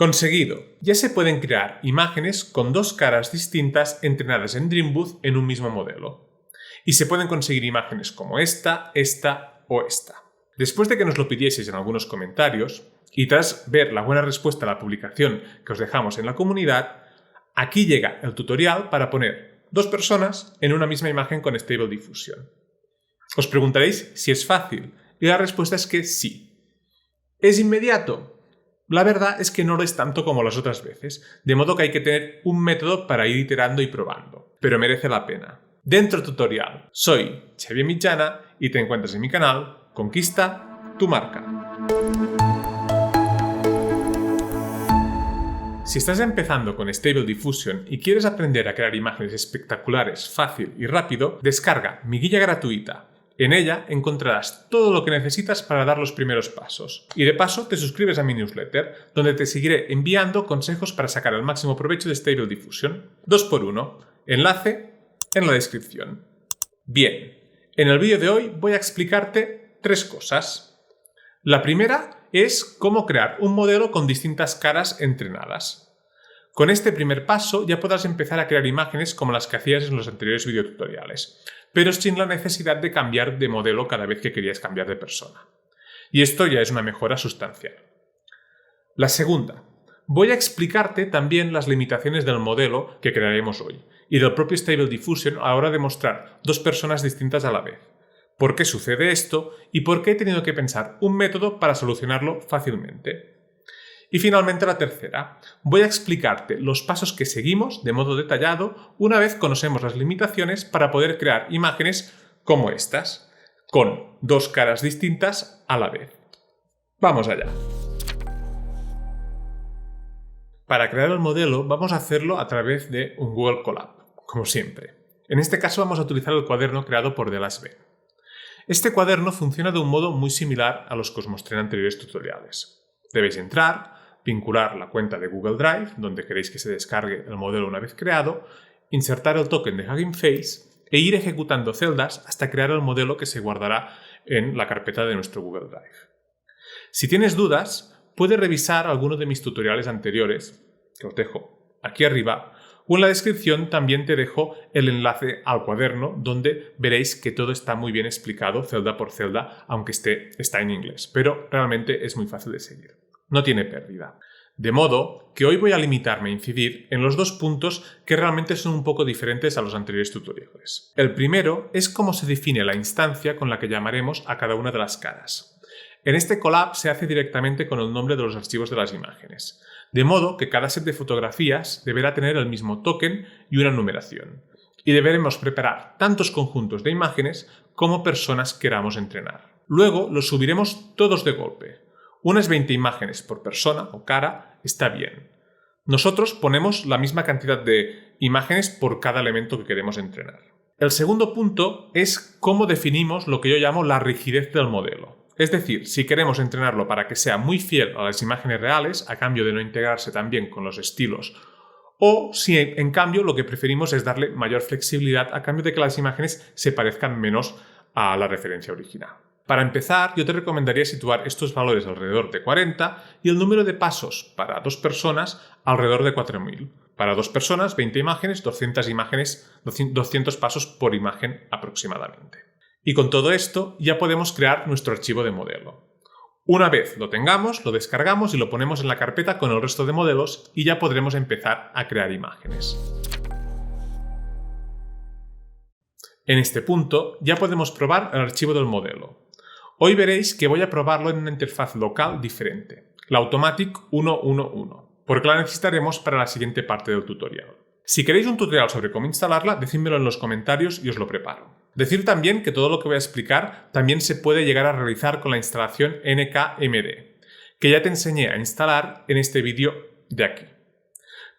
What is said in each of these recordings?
Conseguido. Ya se pueden crear imágenes con dos caras distintas entrenadas en Dreambooth en un mismo modelo. Y se pueden conseguir imágenes como esta, esta o esta. Después de que nos lo pidieseis en algunos comentarios, y tras ver la buena respuesta a la publicación que os dejamos en la comunidad, aquí llega el tutorial para poner dos personas en una misma imagen con Stable Diffusion. Os preguntaréis si es fácil, y la respuesta es que sí. ¿Es inmediato? La verdad es que no lo es tanto como las otras veces, de modo que hay que tener un método para ir iterando y probando, pero merece la pena. Dentro del tutorial, soy Xavier Mitjana y te encuentras en mi canal Conquista tu marca. Si estás empezando con Stable Diffusion y quieres aprender a crear imágenes espectaculares fácil y rápido, descarga mi guía gratuita. En ella encontrarás todo lo que necesitas para dar los primeros pasos. Y de paso te suscribes a mi newsletter, donde te seguiré enviando consejos para sacar el máximo provecho de Stable Diffusion. 2x1. Enlace en la descripción. Bien, en el vídeo de hoy voy a explicarte 3 cosas. La primera es cómo crear un modelo con distintas caras entrenadas. Con este primer paso ya podrás empezar a crear imágenes como las que hacías en los anteriores videotutoriales, pero sin la necesidad de cambiar de modelo cada vez que querías cambiar de persona. Y esto ya es una mejora sustancial. La segunda, voy a explicarte también las limitaciones del modelo que crearemos hoy y del propio Stable Diffusion a la hora de mostrar dos personas distintas a la vez. ¿Por qué sucede esto y por qué he tenido que pensar un método para solucionarlo fácilmente? Y finalmente la tercera, voy a explicarte los pasos que seguimos de modo detallado una vez conocemos las limitaciones para poder crear imágenes como estas, con dos caras distintas a la vez. Vamos allá. Para crear el modelo vamos a hacerlo a través de un Google Colab, como siempre. En este caso vamos a utilizar el cuaderno creado por DeLasB. Este cuaderno funciona de un modo muy similar a los que os mostré en anteriores tutoriales. Debéis entrar, vincular la cuenta de Google Drive, donde queréis que se descargue el modelo una vez creado, insertar el token de Hugging Face e ir ejecutando celdas hasta crear el modelo que se guardará en la carpeta de nuestro Google Drive. Si tienes dudas, puedes revisar alguno de mis tutoriales anteriores, que os dejo aquí arriba, o en la descripción también te dejo el enlace al cuaderno, donde veréis que todo está muy bien explicado, celda por celda, aunque está en inglés, pero realmente es muy fácil de seguir. No tiene pérdida. De modo que hoy voy a limitarme a incidir en los dos puntos que realmente son un poco diferentes a los anteriores tutoriales. El primero es cómo se define la instancia con la que llamaremos a cada una de las caras. En este Colab se hace directamente con el nombre de los archivos de las imágenes, de modo que cada set de fotografías deberá tener el mismo token y una numeración, y deberemos preparar tantos conjuntos de imágenes como personas queramos entrenar. Luego los subiremos todos de golpe. Unas 20 imágenes por persona o cara está bien. Nosotros ponemos la misma cantidad de imágenes por cada elemento que queremos entrenar. El segundo punto es cómo definimos lo que yo llamo la rigidez del modelo. Es decir, si queremos entrenarlo para que sea muy fiel a las imágenes reales, a cambio de no integrarse también con los estilos, o si en cambio lo que preferimos es darle mayor flexibilidad a cambio de que las imágenes se parezcan menos a la referencia original. Para empezar, yo te recomendaría situar estos valores alrededor de 40 y el número de pasos para dos personas alrededor de 4000. Para dos personas, 20 imágenes, 200 pasos por imagen aproximadamente. Y con todo esto ya podemos crear nuestro archivo de modelo. Una vez lo tengamos, lo descargamos y lo ponemos en la carpeta con el resto de modelos y ya podremos empezar a crear imágenes. En este punto ya podemos probar el archivo del modelo. Hoy veréis que voy a probarlo en una interfaz local diferente, la Automatic 111, porque la necesitaremos para la siguiente parte del tutorial. Si queréis un tutorial sobre cómo instalarla, decídmelo en los comentarios y os lo preparo. Decir también que todo lo que voy a explicar también se puede llegar a realizar con la instalación NKMD, que ya te enseñé a instalar en este vídeo de aquí.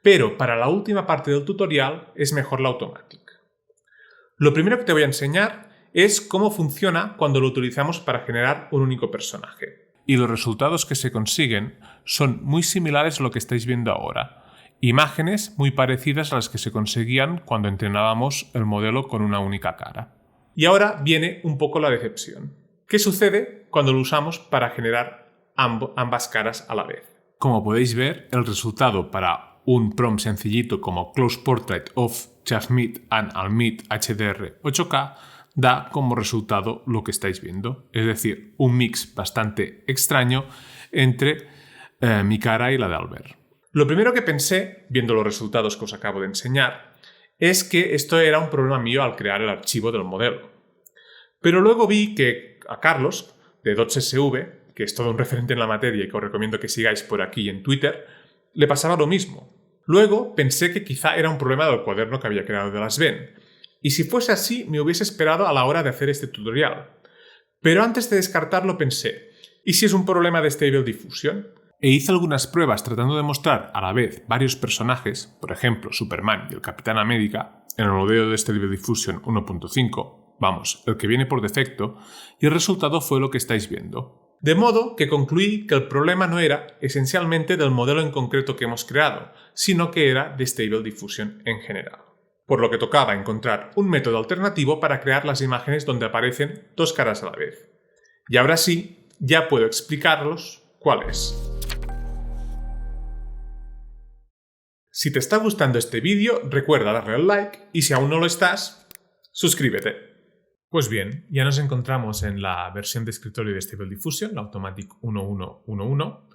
Pero para la última parte del tutorial es mejor la Automatic. Lo primero que te voy a enseñar es cómo funciona cuando lo utilizamos para generar un único personaje. Y los resultados que se consiguen son muy similares a lo que estáis viendo ahora. Imágenes muy parecidas a las que se conseguían cuando entrenábamos el modelo con una única cara. Y ahora viene un poco la decepción. ¿Qué sucede cuando lo usamos para generar ambas caras a la vez? Como podéis ver, el resultado para un prompt sencillito como Close Portrait of Chafmeet and Almeet HDR 8K da como resultado lo que estáis viendo, es decir, un mix bastante extraño entre mi cara y la de Albert. Lo primero que pensé, viendo los resultados que os acabo de enseñar, es que esto era un problema mío al crear el archivo del modelo. Pero luego vi que a Carlos, de DotsSV, que es todo un referente en la materia y que os recomiendo que sigáis por aquí en Twitter, le pasaba lo mismo. Luego pensé que quizá era un problema del cuaderno que había creado de la Sven. Y si fuese así, me hubiese esperado a la hora de hacer este tutorial. Pero antes de descartarlo pensé, ¿y si es un problema de Stable Diffusion? E hice algunas pruebas tratando de mostrar a la vez varios personajes, por ejemplo Superman y el Capitán América, en el modelo de Stable Diffusion 1.5, vamos, el que viene por defecto, y el resultado fue lo que estáis viendo. De modo que concluí que el problema no era esencialmente del modelo en concreto que hemos creado, sino que era de Stable Diffusion en general. Por lo que tocaba encontrar un método alternativo para crear las imágenes donde aparecen dos caras a la vez. Y ahora sí, ya puedo explicaros cuál es. Si te está gustando este vídeo, recuerda darle al like y si aún no lo estás, suscríbete. Pues bien, ya nos encontramos en la versión de escritorio de Stable Diffusion, la Automatic 1111,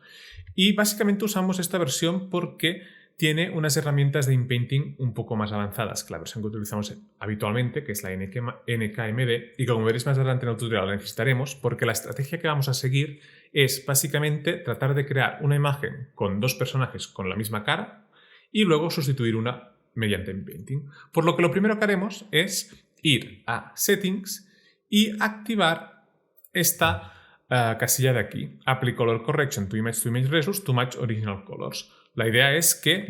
y básicamente usamos esta versión porque tiene unas herramientas de inpainting un poco más avanzadas que la versión que utilizamos habitualmente, que es la NKMD, y que como veréis más adelante en el tutorial la necesitaremos porque la estrategia que vamos a seguir es básicamente tratar de crear una imagen con dos personajes con la misma cara y luego sustituir una mediante inpainting. Por lo que lo primero que haremos es ir a Settings y activar esta casilla de aquí, Apply Color Correction to Image Resource to Match Original Colors. La idea es que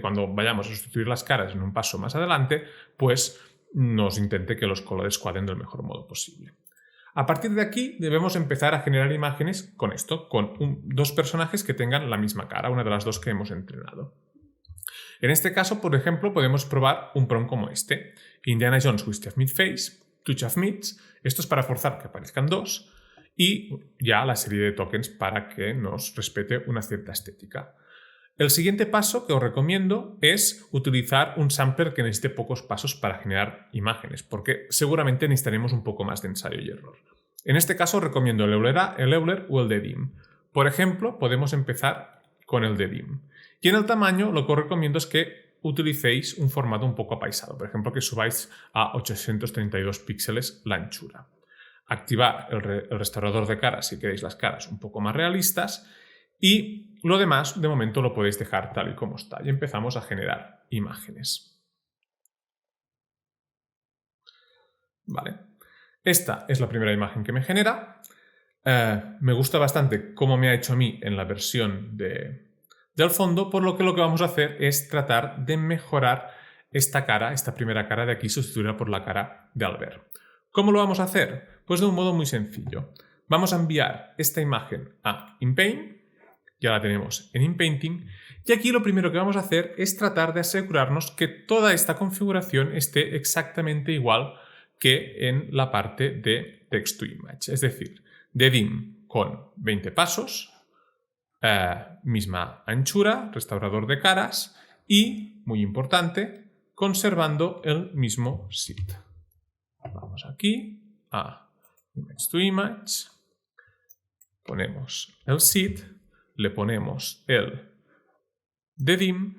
cuando vayamos a sustituir las caras en un paso más adelante, pues nos intente que los colores cuadren del mejor modo posible. A partir de aquí debemos empezar a generar imágenes con esto, con dos personajes que tengan la misma cara, una de las dos que hemos entrenado. En este caso, por ejemplo, podemos probar un prompt como este. Indiana Jones with Chafmeet Face, to Chafmeets. Esto es para forzar que aparezcan dos y ya la serie de tokens para que nos respete una cierta estética. El siguiente paso que os recomiendo es utilizar un sampler que necesite pocos pasos para generar imágenes, porque seguramente necesitaremos un poco más de ensayo y error. En este caso os recomiendo el Euler o el DDIM. Por ejemplo, podemos empezar con el DDIM. Y en el tamaño lo que os recomiendo es que utilicéis un formato un poco apaisado, por ejemplo que subáis a 832 píxeles la anchura. Activar el restaurador de caras si queréis las caras un poco más realistas y lo demás de momento lo podéis dejar tal y como está y empezamos a generar imágenes. Vale. Esta es la primera imagen que me genera. Me gusta bastante cómo me ha hecho a mí en la versión del fondo, por lo que vamos a hacer es tratar de mejorar esta cara, esta primera cara de aquí, sustituirla por la cara de Albert. ¿Cómo lo vamos a hacer? Pues de un modo muy sencillo. Vamos a enviar esta imagen a InPaint, ya la tenemos en InPainting, y aquí lo primero que vamos a hacer es tratar de asegurarnos que toda esta configuración esté exactamente igual que en la parte de Text to Image, es decir, DDIM con 20 pasos, misma anchura, restaurador de caras y, muy importante, conservando el mismo seed. Vamos aquí a Image to Image, ponemos el seed, le ponemos el DDIM,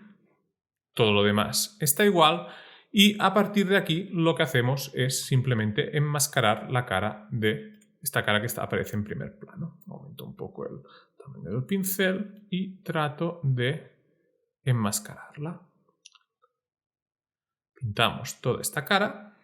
todo lo demás está igual y a partir de aquí lo que hacemos es simplemente enmascarar la cara de esta cara que aparece en primer plano. Aumento un poco el tamaño del pincel y trato de enmascararla. Pintamos toda esta cara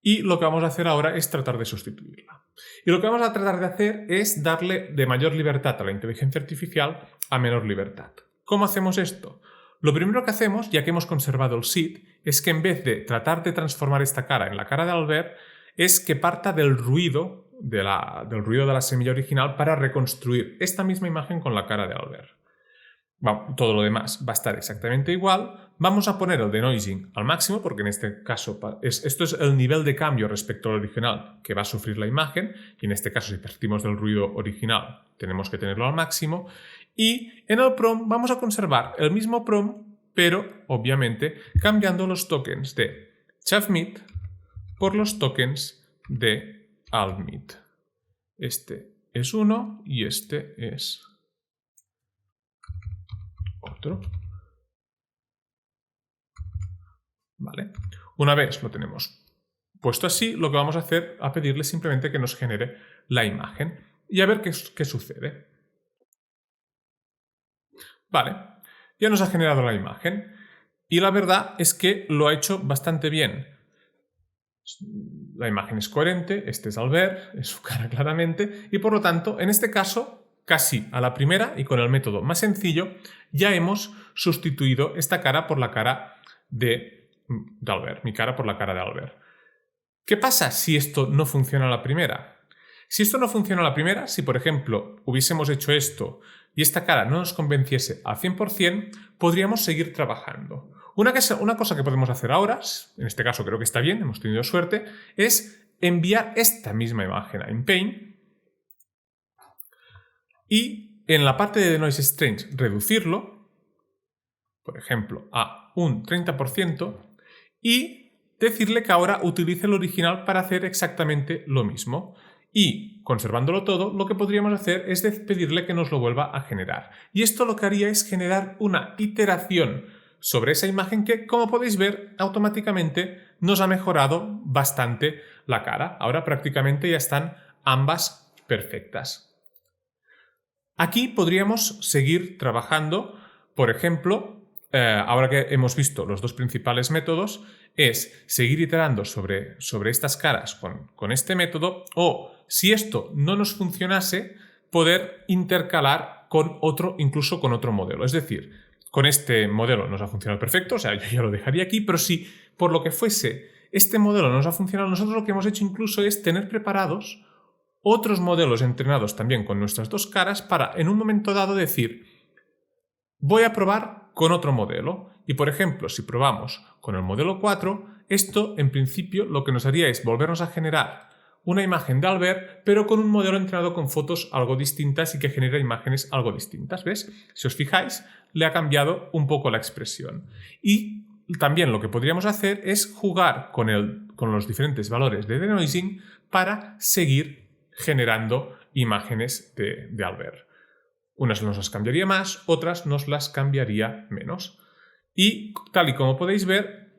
y lo que vamos a hacer ahora es tratar de sustituirla. Y lo que vamos a tratar de hacer es darle de mayor libertad a la inteligencia artificial a menor libertad. ¿Cómo hacemos esto? Lo primero que hacemos, ya que hemos conservado el seed, es que en vez de tratar de transformar esta cara en la cara de Albert, es que parta del ruido de la semilla original para reconstruir esta misma imagen con la cara de Albert. todo lo demás va a estar exactamente igual. Vamos a poner el denoising al máximo, porque en este caso esto es el nivel de cambio respecto al original que va a sufrir la imagen, y en este caso si partimos del ruido original tenemos que tenerlo al máximo. Y en el prom vamos a conservar el mismo prom, pero obviamente cambiando los tokens de chavmid por los tokens de altmid. Este es uno y este es otro. Vale. Una vez lo tenemos puesto así, lo que vamos a hacer es pedirle simplemente que nos genere la imagen y a ver qué sucede. Vale, ya nos ha generado la imagen y la verdad es que lo ha hecho bastante bien. La imagen es coherente, este es Albert, es su cara claramente, y por lo tanto, en este caso, casi a la primera y con el método más sencillo, ya hemos sustituido esta cara por la cara de Albert, mi cara por la cara de Albert. ¿Qué pasa si esto no funciona a la primera? Si esto no funciona a la primera, si por ejemplo hubiésemos hecho esto y esta cara no nos convenciese al 100%, podríamos seguir trabajando. Una cosa que podemos hacer ahora, en este caso creo que está bien, hemos tenido suerte, es enviar esta misma imagen a InPaint y en la parte de denoise_strange reducirlo, por ejemplo, a un 30% y decirle que ahora utilice el original para hacer exactamente lo mismo. Y, conservándolo todo, lo que podríamos hacer es pedirle que nos lo vuelva a generar. Y esto lo que haría es generar una iteración sobre esa imagen que, como podéis ver, automáticamente nos ha mejorado bastante la cara. Ahora prácticamente ya están ambas perfectas. Aquí podríamos seguir trabajando, por ejemplo, ahora que hemos visto los dos principales métodos, es seguir iterando sobre estas caras con este método, o si esto no nos funcionase, poder intercalar con otro, incluso con otro modelo. Es decir, con este modelo nos ha funcionado perfecto, o sea, yo ya lo dejaría aquí, pero si por lo que fuese este modelo no nos ha funcionado, nosotros lo que hemos hecho incluso es tener preparados otros modelos entrenados también con nuestras dos caras para en un momento dado decir, voy a probar con otro modelo. Y por ejemplo, si probamos con el modelo 4, esto en principio lo que nos haría es volvernos a generar una imagen de Albert, pero con un modelo entrenado con fotos algo distintas y que genera imágenes algo distintas. ¿Ves? Si os fijáis, le ha cambiado un poco la expresión. Y también lo que podríamos hacer es jugar con los diferentes valores de denoising para seguir generando imágenes de Albert. Unas nos las cambiaría más, otras nos las cambiaría menos. Y tal y como podéis ver,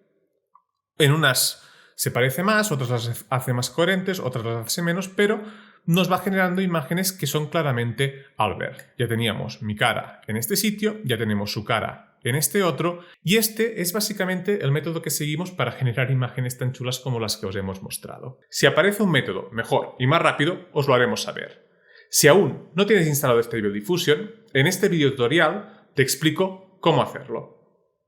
en unas se parece más, otras las hace más coherentes, otras las hace menos, pero nos va generando imágenes que son claramente Albert. Ya teníamos mi cara en este sitio, ya tenemos su cara en este otro, y este es básicamente el método que seguimos para generar imágenes tan chulas como las que os hemos mostrado. Si aparece un método mejor y más rápido, os lo haremos saber. Si aún no tienes instalado Stable Diffusion, en este video tutorial te explico cómo hacerlo.